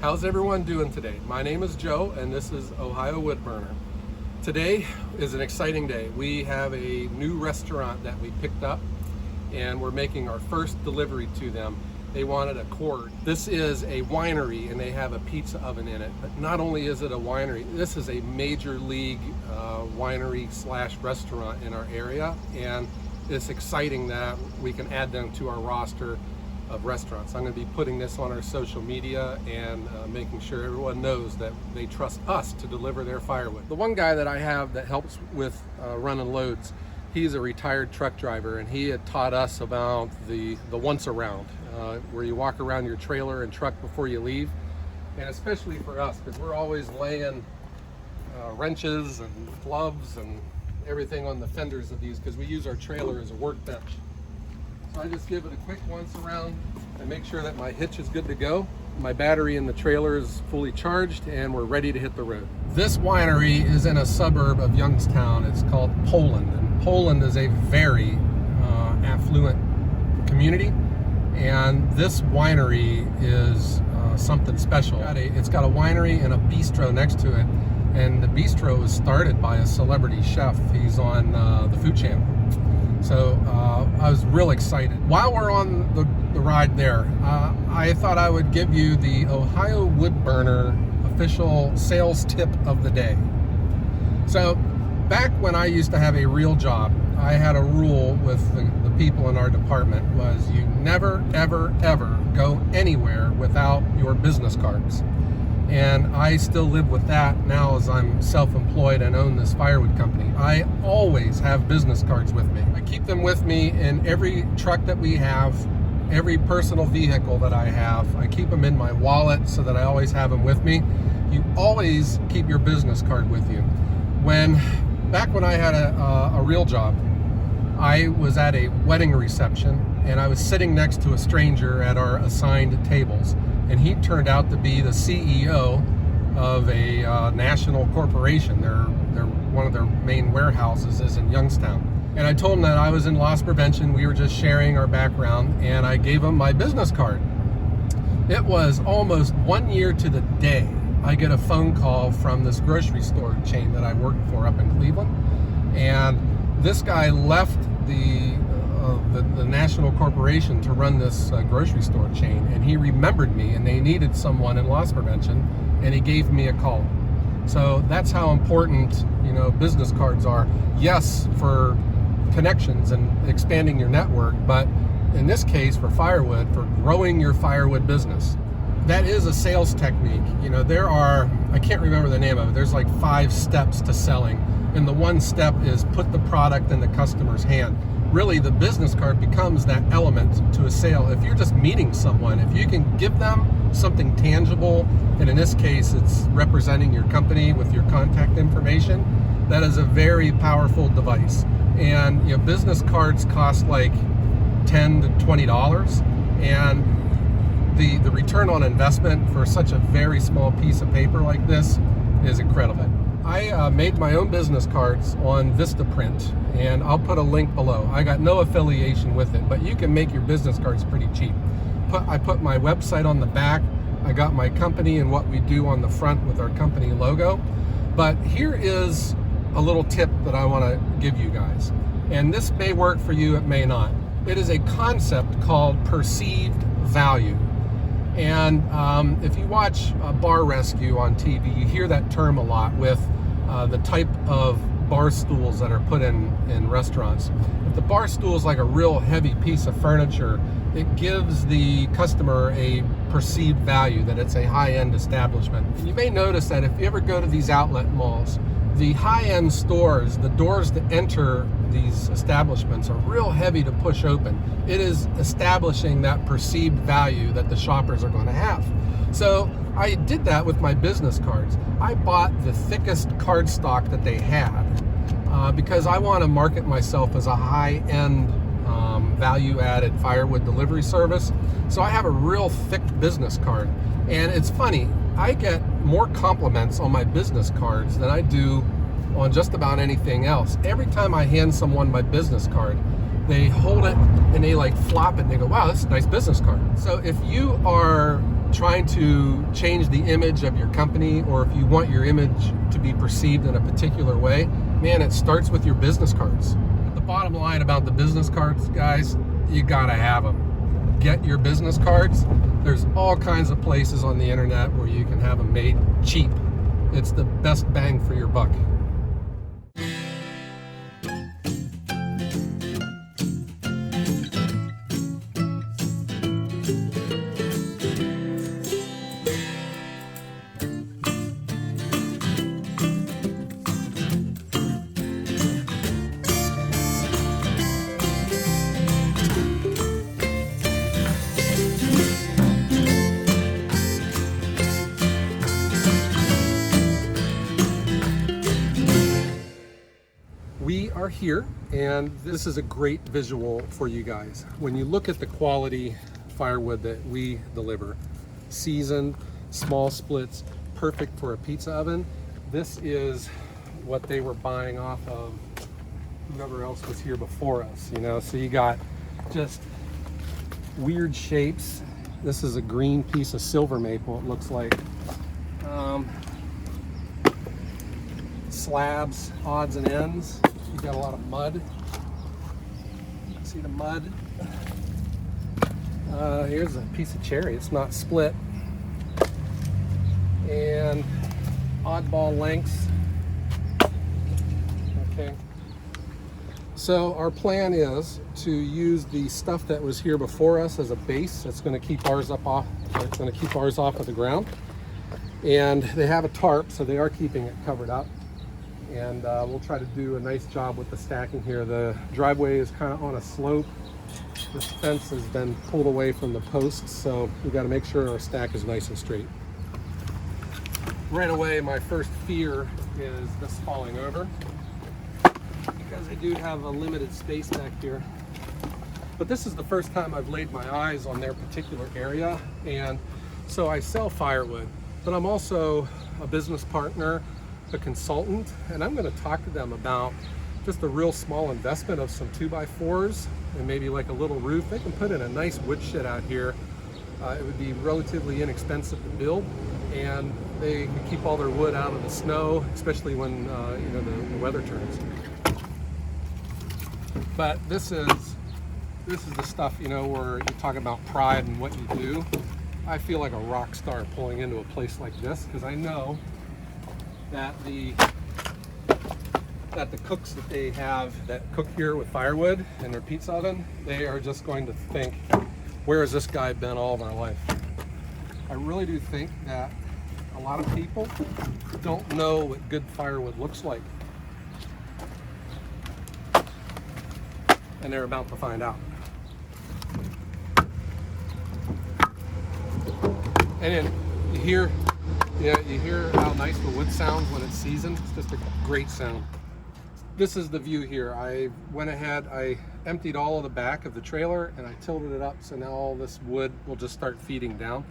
How's everyone doing today? My name is Joe and this is Ohio Woodburner. Today is an exciting day. We have a new restaurant that we picked up and we're making our first delivery to them. They wanted a cord. This is a winery and they have a pizza oven in it. But not only is it a winery, this is a major league winery slash restaurant in our area, and it's exciting that we can add them to our roster of restaurants. I'm going to be putting this on our social media and making sure everyone knows that they trust us to deliver their firewood. The one guy that I have that helps with running loads, he's a retired truck driver, and he had taught us about the once around, where you walk around your trailer and truck before you leave. And especially for us, because we're always laying wrenches and gloves and everything on the fenders of these, because we use our trailer as a workbench. So I just give it a quick once around and make sure that my hitch is good to go. My battery in the trailer is fully charged and we're ready to hit the road. This winery is in a suburb of Youngstown. It's called Poland, and Poland is a very affluent community, and this winery is something special. It's got a winery and a bistro next to it, and the bistro was started by a celebrity chef. He's on the Food Channel. So I was real excited. While we're on the ride there, I thought I would give you the Ohio Woodburner official sales tip of the day. So back when I used to have a real job, I had a rule with the people in our department was you never, ever, ever go anywhere without your business cards. And I still live with that now as I'm self-employed and own this firewood company. I always have business cards with me. I keep them with me in every truck that we have, every personal vehicle that I have. I keep them in my wallet so that I always have them with me. You always keep your business card with you. Back when I had a real job, I was at a wedding reception and I was sitting next to a stranger at our assigned tables. And he turned out to be the CEO of a national corporation. One of their main warehouses is in Youngstown. And I told him that I was in loss prevention. We were just sharing our background, and I gave him my business card. It was almost 1 year to the day I get a phone call from this grocery store chain that I worked for up in Cleveland. And this guy left the national corporation to run this grocery store chain, and he remembered me, and they needed someone in loss prevention, and he gave me a call. So that's how important, business cards are. Yes, for connections and expanding your network, but in this case for firewood, for growing your firewood business. That is a sales technique. I can't remember the name of it. There's like 5 steps to selling, and the one step is put the product in the customer's hand. Really, the business card becomes that element to a sale. If you're just meeting someone, if you can give them something tangible, and in this case, it's representing your company with your contact information, that is a very powerful device. And business cards cost like $10 to $20, and the return on investment for such a very small piece of paper like this is incredible. I made my own business cards on Vistaprint, and I'll put a link below. I got no affiliation with it, but you can make your business cards pretty cheap. I put my website on the back. I got my company and what we do on the front with our company logo. But here is a little tip that I want to give you guys. And this may work for you, it may not. It is a concept called perceived value. And if you watch Bar Rescue on TV, you hear that term a lot with the type of bar stools that are put in restaurants. If the bar stool is like a real heavy piece of furniture, it gives the customer a perceived value that it's a high-end establishment. And you may notice that if you ever go to these outlet malls, the high-end stores, the doors to enter these establishments are real heavy to push open. It is establishing that perceived value that the shoppers are going to have. So I did that with my business cards. I bought the thickest cardstock that they had because I want to market myself as a high-end value-added firewood delivery service. So I have a real thick business card. And it's funny, I get more compliments on my business cards than I do on just about anything else. Every time I hand someone my business card, they hold it and they like flop it and they go, wow, that's a nice business card. So if you are trying to change the image of your company, or if you want your image to be perceived in a particular way, man, it starts with your business cards. The bottom line about the business cards, guys, you gotta have them. Get your business cards. There's all kinds of places on the internet where you can have them made cheap. It's the best bang for your buck. We are here, and this is a great visual for you guys. When you look at the quality firewood that we deliver, seasoned, small splits, perfect for a pizza oven, this is what they were buying off of whoever else was here before us, you know? So you got just weird shapes. This is a green piece of silver maple, it looks like. Slabs, odds and ends. You got a lot of mud. See the mud? Here's a piece of cherry. It's not split. And oddball lengths. Okay. So our plan is to use the stuff that was here before us as a base. That's going to keep ours off of the ground. And they have a tarp, so they are keeping it covered up. And we'll try to do a nice job with the stacking here. The driveway is kind of on a slope. This fence has been pulled away from the posts, so we've got to make sure our stack is nice and straight. Right away, my first fear is this falling over, because I do have a limited space back here. But this is the first time I've laid my eyes on their particular area, and so I sell firewood, but I'm also a business partner, a consultant, and I'm going to talk to them about just a real small investment of some 2x4s and maybe like a little roof. They can put in a nice wood shed out here. It would be relatively inexpensive to build, and they can keep all their wood out of the snow, especially when you know, the weather turns. But this is the stuff, you know, where you talk about pride and what you do. I feel like a rock star pulling into a place like this, because I know that the cooks that they have that cook here with firewood in their pizza oven, they are just going to think, where has this guy been all of our life? I really do think that a lot of people don't know what good firewood looks like. And they're about to find out. And then you hear how nice the wood sounds when it's seasoned. It's just a great sound. This is the view here. I went ahead, I emptied all of the back of the trailer and I tilted it up, so now all this wood will just start feeding down.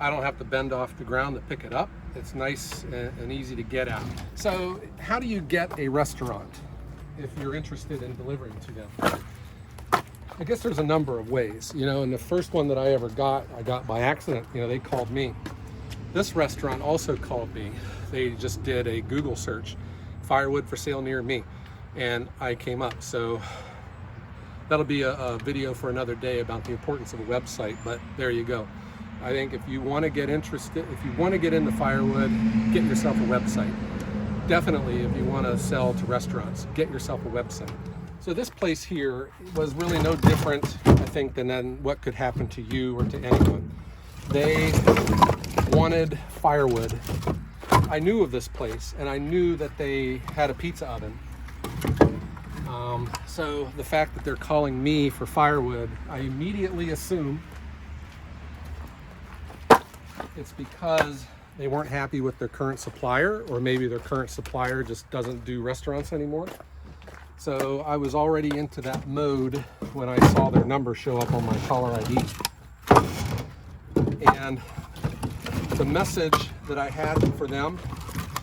I don't have to bend off the ground to pick it up. It's nice and easy to get at. So how do you get a restaurant if you're interested in delivering to them? I guess there's a number of ways, you know, and the first one that I ever got, I got by accident. You know, they called me. This restaurant also called me. They just did a Google search, firewood for sale near me, and I came up. So that'll be a video for another day about the importance of a website, but there you go. I think if you want to get interested, if you want to get into firewood, get yourself a website. Definitely, if you want to sell to restaurants, get yourself a website. So this place here was really no different, I think, than what could happen to you or to anyone. They wanted firewood. I knew of this place, and I knew that they had a pizza oven. So the fact that they're calling me for firewood, I immediately assume it's because they weren't happy with their current supplier, or maybe their current supplier just doesn't do restaurants anymore. So I was already into that mode when I saw their number show up on my caller ID. And the message that I had for them,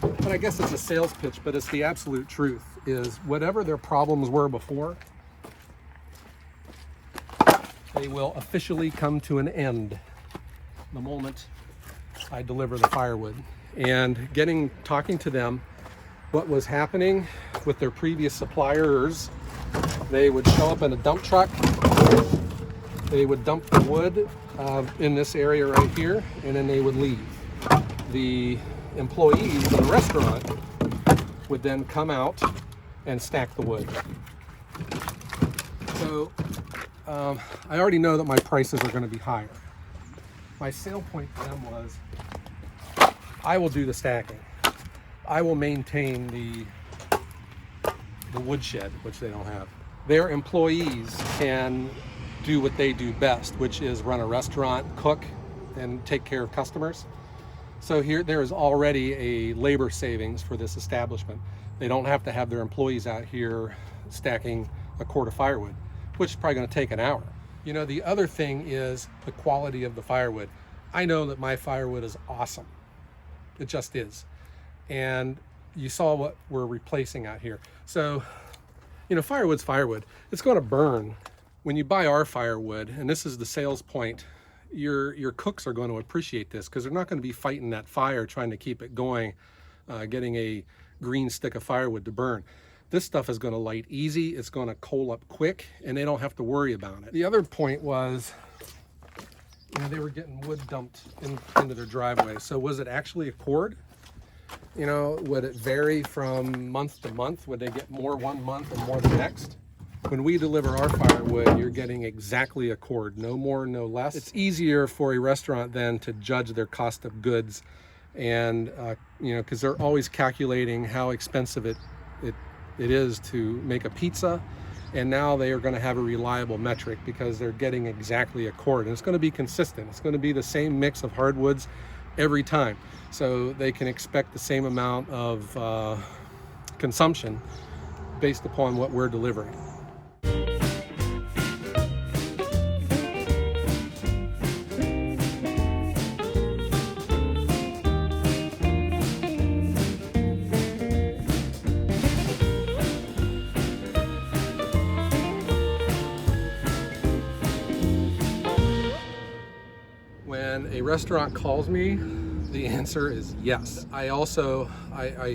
and I guess it's a sales pitch, but it's the absolute truth, is whatever their problems were before, they will officially come to an end. the moment I deliver the firewood. And talking to them, what was happening with their previous suppliers, they would show up in a dump truck, they would dump the wood in this area right here, and then they would leave. The employees in the restaurant would then come out and stack the wood. So I already know that my prices are going to be higher. My sale point to them was, I will do the stacking. I will maintain the woodshed, which they don't have. Their employees can do what they do best, which is run a restaurant, cook, and take care of customers. So here, there is already a labor savings for this establishment. They don't have to have their employees out here stacking a cord of firewood, which is probably going to take an hour. You know, the other thing is the quality of the firewood. I know that my firewood is awesome. It just is. And you saw what we're replacing out here. So, you know, firewood's firewood. It's going to burn. When you buy our firewood, and this is the sales point, your cooks are going to appreciate this, because they're not going to be fighting that fire trying to keep it going, getting a green stick of firewood to burn. This stuff is going to light easy, it's going to coal up quick, and they don't have to worry about it. The other point was, you know, they were getting wood dumped into their driveway. So was it actually a cord? You know, would it vary from month to month? Would they get more one month and more the next? When we deliver our firewood, you're getting exactly a cord, no more, no less. It's easier for a restaurant then to judge their cost of goods, and you know, because they're always calculating how expensive it is to make a pizza, and now they are going to have a reliable metric because they're getting exactly a cord, and it's going to be consistent. It's going to be the same mix of hardwoods every time, so they can expect the same amount of consumption based upon what we're delivering. When a restaurant calls me, the answer is yes. I also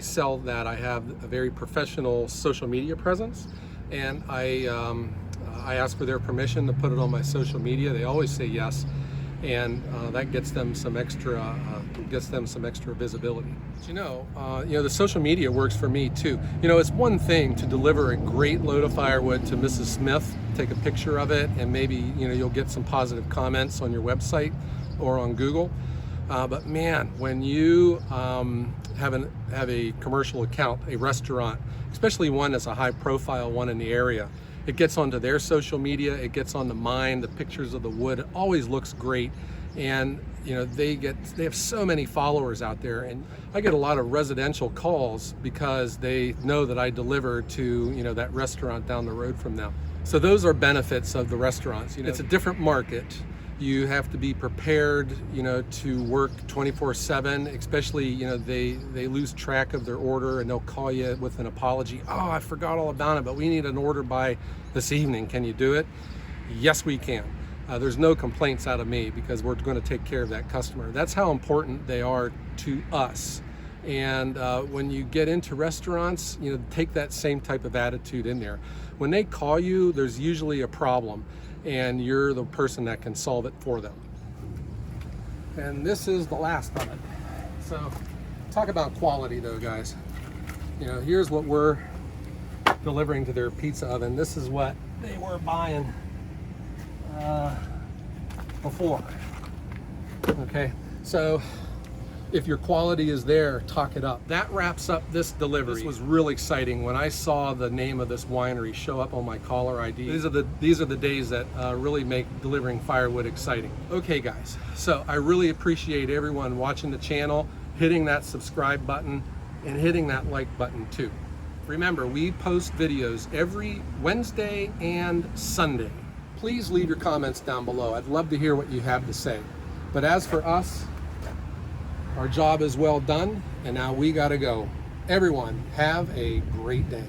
sell that. I have a very professional social media presence, and I ask for their permission to put it on my social media. They always say yes, and that gets them some extra visibility. But you know, the social media works for me too. You know, it's one thing to deliver a great load of firewood to Mrs. Smith, take a picture of it, and maybe, you know, you'll get some positive comments on your website or on Google. But man, when you have a commercial account, a restaurant, especially one that's a high profile one in the area, it gets onto their social media, it gets onto mine, the pictures of the wood, it always looks great. And you know, they have so many followers out there, and I get a lot of residential calls because they know that I deliver to, you know, that restaurant down the road from them. So those are benefits of the restaurants. You know, it's a different market. You have to be prepared, you know, to work 24/7, especially, you know, they lose track of their order and they'll call you with an apology. Oh, I forgot all about it, but we need an order by this evening. Can you do it? Yes, we can. There's no complaints out of me because we're going to take care of that customer. That's how important they are to us. And when you get into restaurants, you know, take that same type of attitude in there. When they call you, there's usually a problem, and you're the person that can solve it for them. And this is the last of it. So talk about quality though, guys. You know, here's what we're delivering to their pizza oven. This is what they were buying before. Okay, so if your quality is there, talk it up. That wraps up this delivery. This was really exciting when I saw the name of this winery show up on my caller ID. These are the days that really make delivering firewood exciting. Okay guys, so I really appreciate everyone watching the channel, hitting that subscribe button, and hitting that like button too. Remember, we post videos every Wednesday and Sunday. Please leave your comments down below. I'd love to hear what you have to say. But as for us, our job is well done, and now we gotta go. Everyone, have a great day.